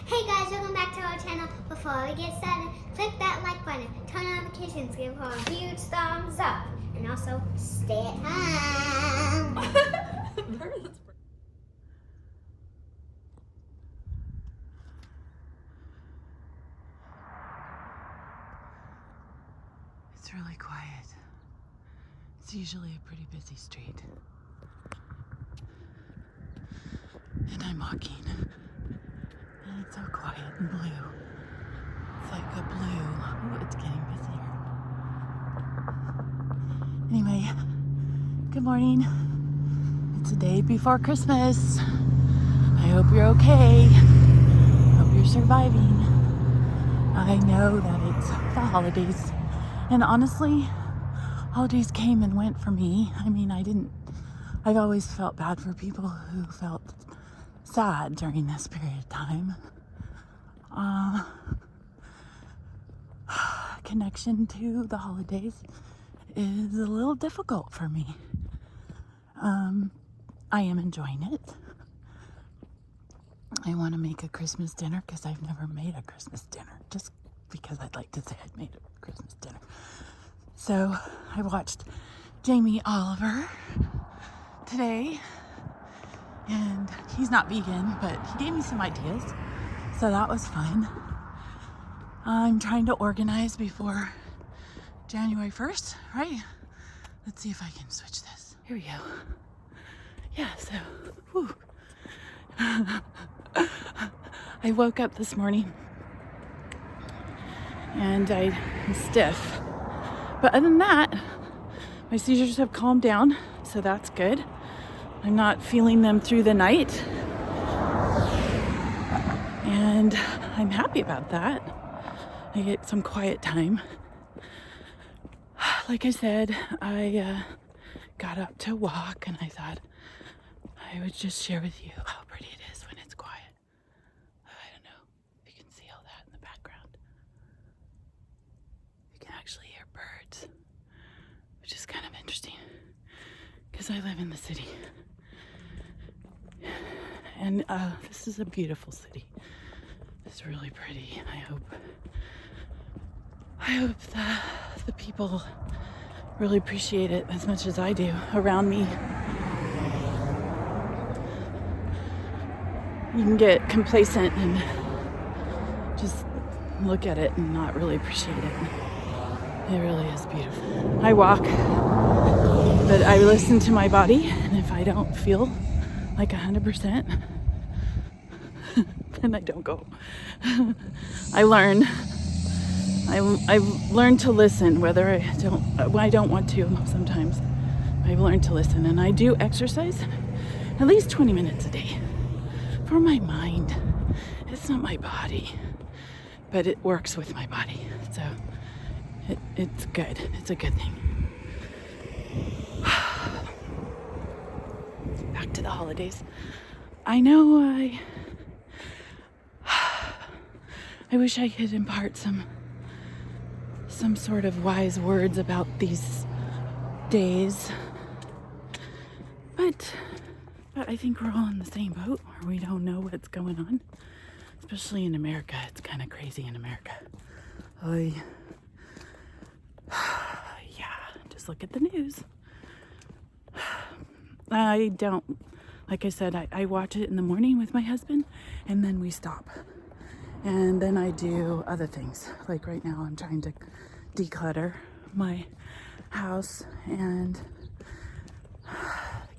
Hey guys, welcome back to our channel. Before we get started, click that like button, turn on notifications, give her a huge thumbs up, and also stay at home. It's really quiet. It's usually a pretty busy street. And I'm walking. And it's so quiet and blue. It's like a blue. Ooh, it's getting busier. Anyway, good morning. It's a day before Christmas. I hope you're okay. Hope you're surviving. I know that it's the holidays. And honestly, holidays came and went for me. I mean, I've always felt bad for people who felt sad during this period of time. Connection to the holidays is a little difficult for me. I am enjoying it. I want to make a Christmas dinner because I've never made a Christmas dinner, just because I'd like to say I'd made a Christmas dinner. So I watched Jamie Oliver today, and he's not vegan, but he gave me some ideas, so that was fun. I'm trying to organize before January 1st, right? Let's see if I can switch this. Here we go. Yeah, so, whew. I woke up this morning and I'm stiff. But other than that, my seizures have calmed down, so that's good. I'm not feeling them through the night. And I'm happy about that. I get some quiet time. Like I said, I got up to walk and I thought I would just share with you how pretty it is when it's quiet. I don't know if you can see all that in the background. You can actually hear birds, which is kind of interesting because I live in the city. And this is a beautiful city. It's really pretty. I hope the people really appreciate it as much as I do around me. You can get complacent and just look at it and not really appreciate it. It really is beautiful. I walk, but I listen to my body, and if I don't feel like 100%, then I don't go. I've learned to listen, whether I don't want to sometimes. I've learned to listen, and I do exercise at least 20 minutes a day for my mind. It's not my body, but it works with my body, so it's good. It's a good thing. Back to the holidays. I know I wish I could impart some sort of wise words about these days, but I think we're all in the same boat where we don't know what's going on, especially in America. It's kind of crazy in America. Yeah, just look at the news. I don't, like I said, I watch it in the morning with my husband, and then we stop. And then I do other things. Like right now I'm trying to declutter my house and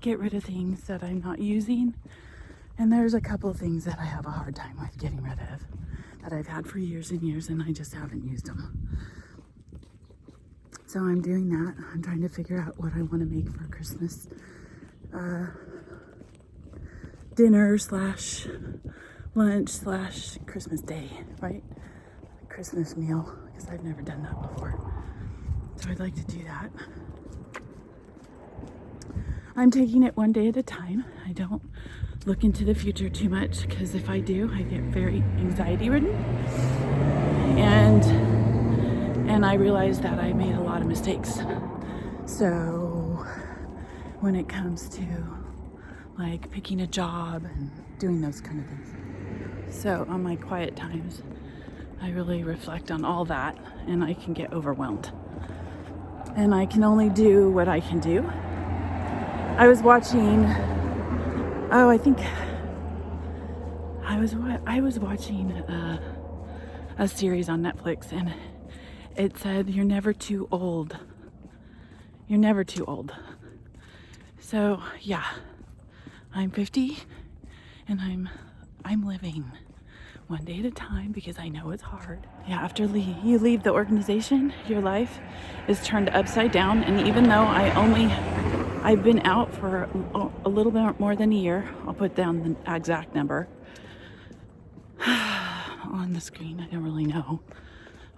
get rid of things that I'm not using. And there's a couple of things that I have a hard time with getting rid of that I've had for years and years, and I just haven't used them. So I'm doing that. I'm trying to figure out what I want to make for Christmas dinner / lunch / Christmas day, right? Christmas meal, because I've never done that before. So I'd like to do that. I'm taking it one day at a time. I don't look into the future too much, because if I do, I get very anxiety ridden. And I realize that I made a lot of mistakes. So when it comes to like picking a job and doing those kind of things. So on my quiet times, I really reflect on all that, and I can get overwhelmed. And I can only do what I can do. I was watching, I was watching a series on Netflix, and it said, you're never too old. You're never too old. So yeah, I'm 50, and I'm living one day at a time because I know it's hard. Yeah, after you leave the organization, your life is turned upside down. And even though I've been out for a little bit more than a year, I'll put down the exact number on the screen. I don't really know.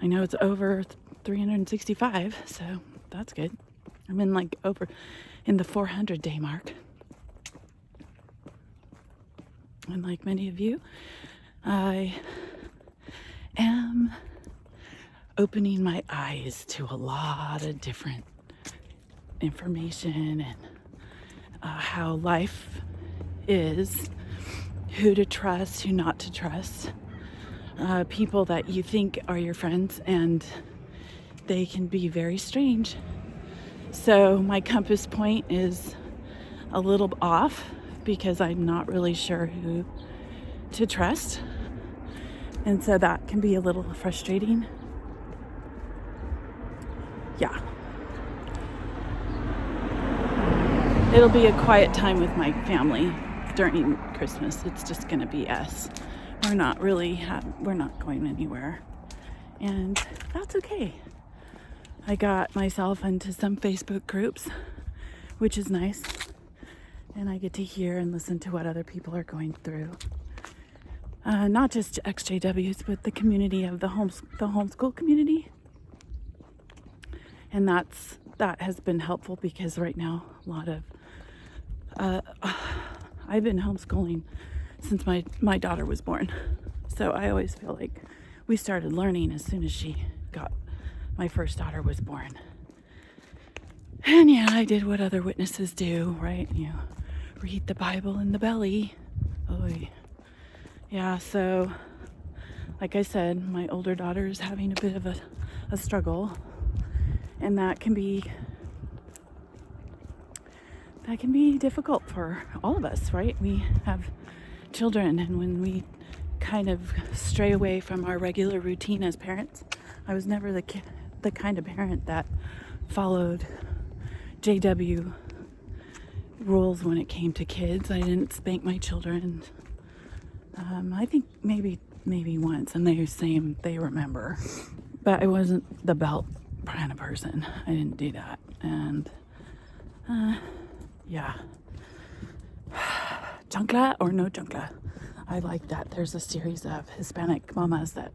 I know it's over 365, so that's good. I'm in the 400 day mark. And like many of you, I am opening my eyes to a lot of different information and how life is, who to trust, who not to trust, people that you think are your friends, and they can be very strange. So my compass point is a little off because I'm not really sure who to trust, and so that can be a little frustrating. Yeah, it'll be a quiet time with my family during Christmas. It's just gonna be us. We're not going anywhere, and that's okay. I got myself into some Facebook groups, which is nice, and I get to hear and listen to what other people are going through. Not just ExJWs, but the community of the homeschool community. And that has been helpful because right now a lot of I've been homeschooling since my daughter was born. So I always feel like we started learning as soon as my first daughter was born. And yeah, I did what other witnesses do, right? You read the Bible in the belly. Oh, yeah, so like I said, my older daughter is having a bit of a struggle, and that can be difficult for all of us, right? We have children, and when we kind of stray away from our regular routine as parents, I was never the kind of parent that followed JW rules when it came to kids. I didn't spank my children. I think maybe once, and they remember, but I wasn't the belt kind of person. I didn't do that, and yeah, chancla or no chancla. I like that. There's a series of Hispanic mamas that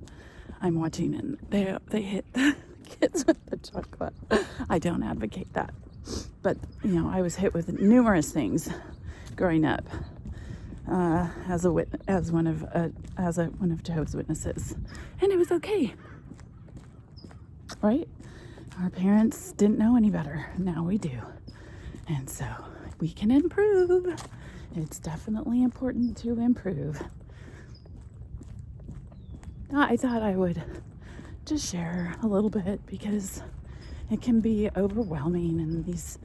I'm watching, and they hit the kids with the chancla. I don't advocate that, but I was hit with numerous things growing up. As one of Jehovah's Witnesses, and it was okay, right? Our parents didn't know any better. Now we do, and so we can improve. It's definitely important to improve. I thought I would just share a little bit because it can be overwhelming in these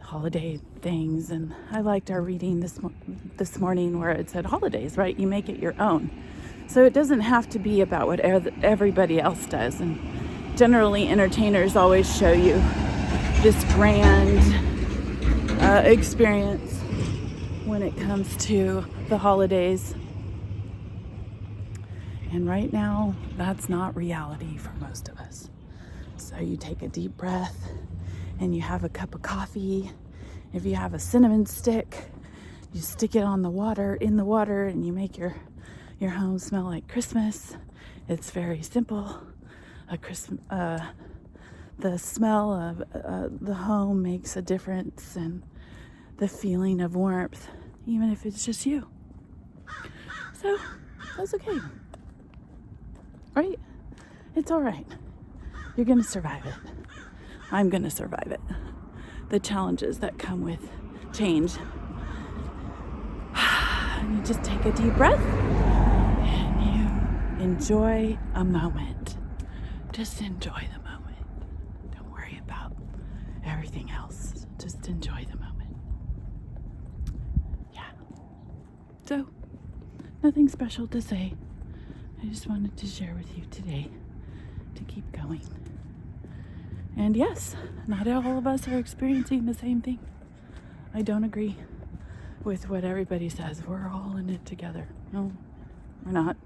holiday things, and I liked our reading this morning where it said holidays, right? You make it your own, so it doesn't have to be about what everybody else does. And generally entertainers always show you this grand experience when it comes to the holidays, and right now that's not reality for most of us. So you take a deep breath and you have a cup of coffee. If you have a cinnamon stick, you stick it in the water, and you make your home smell like Christmas. It's very simple. The smell of the home makes a difference, and the feeling of warmth, even if it's just you. So that's okay, right? It's all right. You're gonna survive it. I'm gonna survive it. The challenges that come with change. And you just take a deep breath enjoy a moment. Just enjoy the moment. Don't worry about everything else. Just enjoy the moment. Yeah. So, nothing special to say. I just wanted to share with you today to keep going. And yes, not all of us are experiencing the same thing. I don't agree with what everybody says. We're all in it together. No, we're not.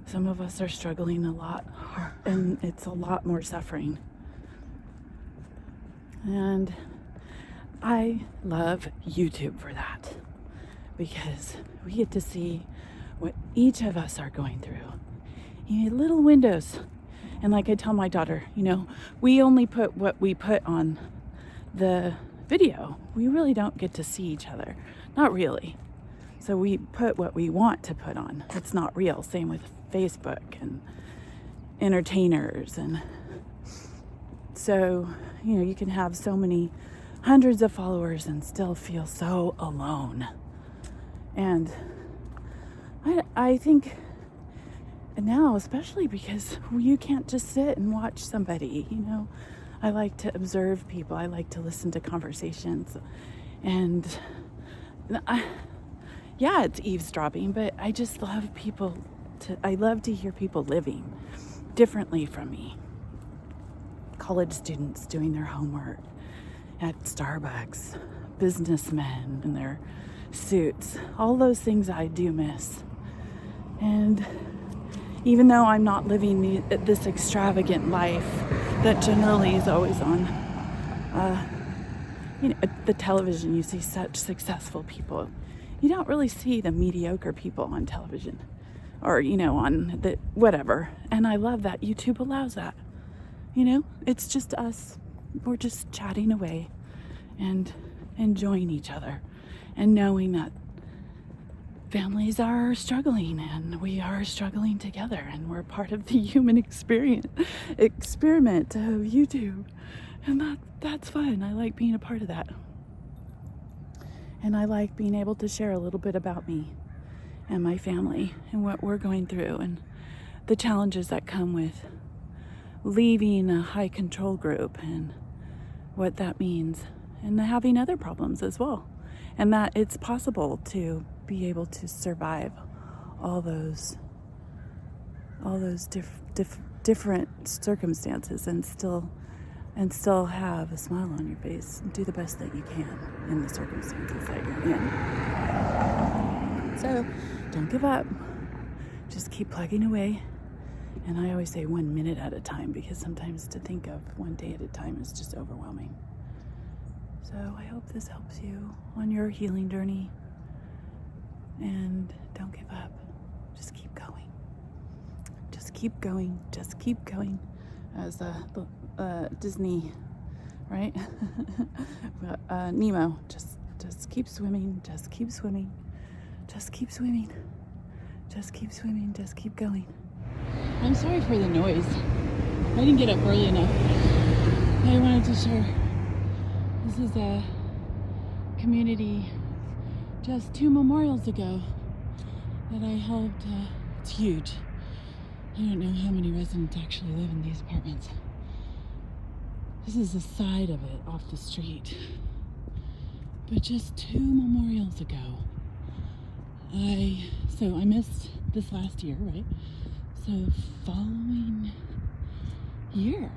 Some of us are struggling a lot, and it's a lot more suffering. And I love YouTube for that, because we get to see what each of us are going through. You need little windows. And like I tell my daughter, we only put what we put on the video. We really don't get to see each other. Not really. So we put what we want to put on. It's not real. Same with Facebook and entertainers. And so, you can have so many hundreds of followers and still feel so alone. And I think now, especially because you can't just sit and watch somebody, I like to observe people. I like to listen to conversations. And it's eavesdropping, but I just love I love to hear people living differently from me. College students doing their homework at Starbucks, businessmen in their suits, all those things I do miss. And even though I'm not living this extravagant life that generally is always on, the television, you see such successful people. You don't really see the mediocre people on television or, on the whatever. And I love that YouTube allows that. It's just us. We're just chatting away and enjoying each other and knowing that families are struggling and we are struggling together, and we're part of the human experiment of YouTube, and that's fun. I like being a part of that, and I like being able to share a little bit about me and my family and what we're going through and the challenges that come with leaving a high control group and what that means, and having other problems as well, and that it's possible to be able to survive all those different circumstances and still have a smile on your face and do the best that you can in the circumstances that you're in. So don't give up. Just keep plugging away. And I always say 1 minute at a time, because sometimes to think of one day at a time is just overwhelming. So I hope this helps you on your healing journey. And don't give up. Just keep going. Just keep going. Just keep going. As Disney, right? Nemo. Just keep swimming. Just keep swimming. Just keep swimming. Just keep swimming. Just keep going. I'm sorry for the noise. I didn't get up early enough. I wanted to share. This is a community just 2 memorials ago that I helped. It's huge. I don't know how many residents actually live in these apartments. This is the side of it off the street. But just 2 memorials ago, I missed this last year, right? So following year,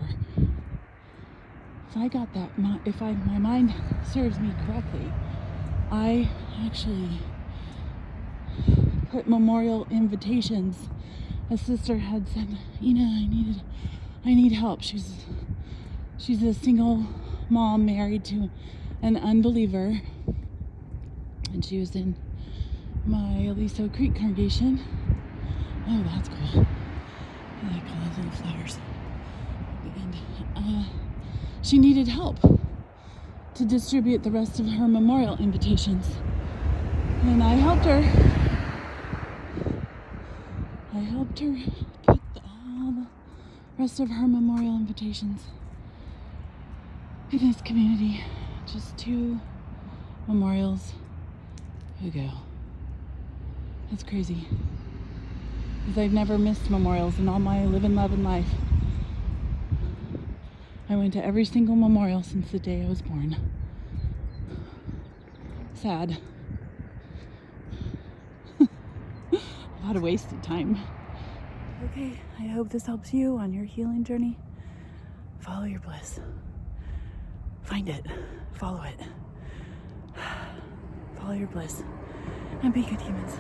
if my mind serves me correctly, I actually put memorial invitations. A sister had said, I need help. She's a single mom married to an unbeliever, and she was in my Aliso Creek congregation. Oh, that's cool. I like all those little flowers. And she needed help to distribute the rest of her memorial invitations. And I helped her put all the rest of her memorial invitations in this community. Just 2 memorials ago. That's crazy. because I've never missed memorials in all my living, loving life. I went to every single memorial since the day I was born. Sad. A lot of wasted time. Okay, I hope this helps you on your healing journey. Follow your bliss. Find it. Follow it. Follow your bliss. And be good humans.